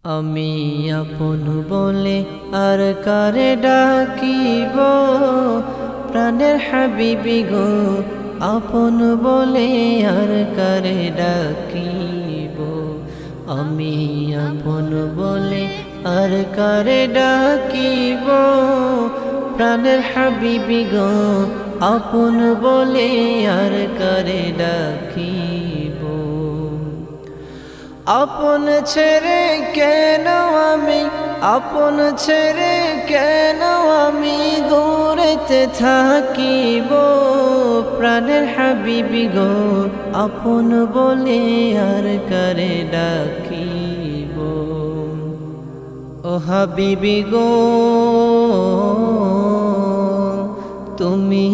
আমি আপন বলে আর কারে ডাকিব, প্রাণের হাবিবি গো। আপন বলে আর কারে ডাকিব, আমি আপন বলে আর কারে ডাকিব, প্রাণের হাবিবি গো। আপন বলে আর কারে ডাকিব। আপন ছেড়ে কেন আমি, আপন ছেড়ে কেন আমি দূরেতে থাকিব, প্রাণের হাবিবি গো। আপন বলে আর কারে ডাকিব, ও হাবিবি গো। তুমি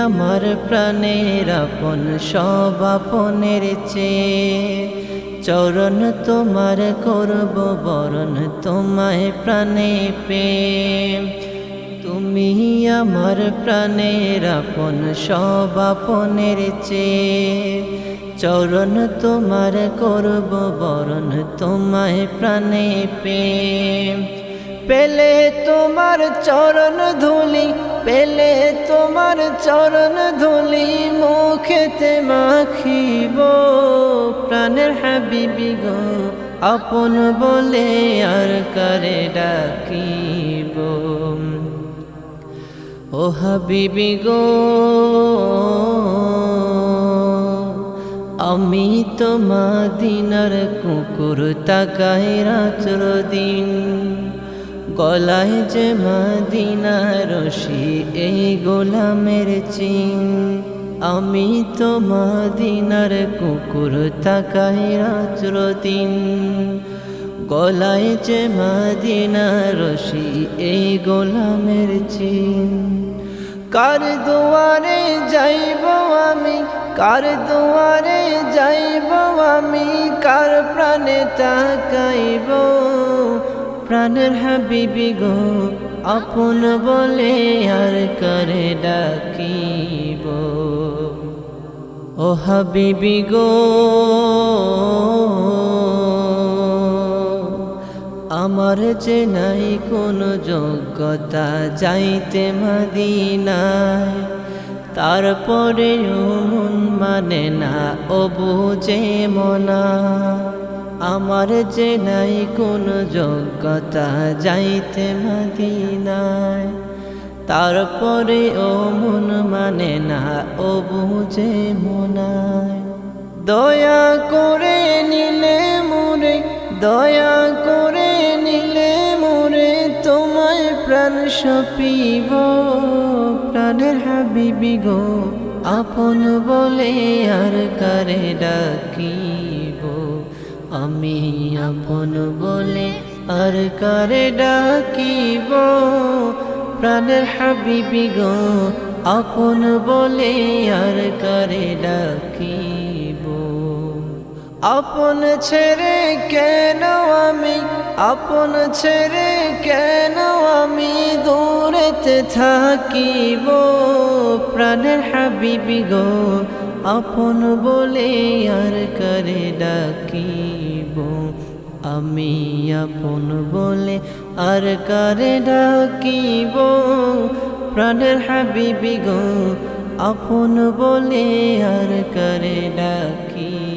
আমার প্রাণের আপন, সব আপনের চেয়ে। চরণ তোমার করব বরণ, তোমায় প্রাণে পেয়ে। তুমি আমার প্রাণের আপন, সব আপনের চেয়ে। চরণ তোমার করব বরণ, তোমায় প্রাণে পেয়ে। পেলে তোমার চরণ ধুলি, পেলে তোমার চরণ ধুলি, মুখেতে মাখিব, প্রাণের হাবিবি গো। আপন বলে আর কারে ডাকিব, ও হাবিবি গো। আমি তো মদিনার কুকুর, তাকাই রাত্র দিন, গলায় যে মদিনার রশি, এই গোলামের চিন। আমি তো মদিনার কুকুর, তাকাই রাত্র দিন, গলায় যে মদিনার রশি, এই গোলামের চিন। কার দুয়ারে যাইব আমি, কার দুয়ারে যাইব আমি, কার প্রাণে তাকাইব, প্রাণের হাবিবি গো। আপন বলে আর কারে ডাকিব, ও হাবিবি গো। আমার যে নাই কোনো যোগ্যতা যাইতে মদিনায়, তারপরেও মন মানে না, ও বুঝে মনা। আমার যে নাই কোনো যোগ্যতা যাইতে মদিনায়, তারপরে ও মন মানে না, ও বুঝে মনায়। দয়া করে নিলে মোরে, দয়া করে নিলে মোরে, তোমায় প্রাণ সপিব, প্রাণের হাবিবি গো। আপন বলে আর কারে ডাকিব, আমি আপন বলে আর কারে ডাকিব, প্রাণের হাবিবি গো। আপন বলে আর কারে ডাকিব। আপন ছেড়ে কেন আমি, আপন ছেড়ে কেন আমি দূরেতে থাকিব, প্রাণের হাবিবি গো। আপন বলে আর কারে ডাকিব, আমি আপন বলে আর কারে ডাকিব, প্রাণের হাবিবি গো। আপন বলে আর কারে ডাকিব।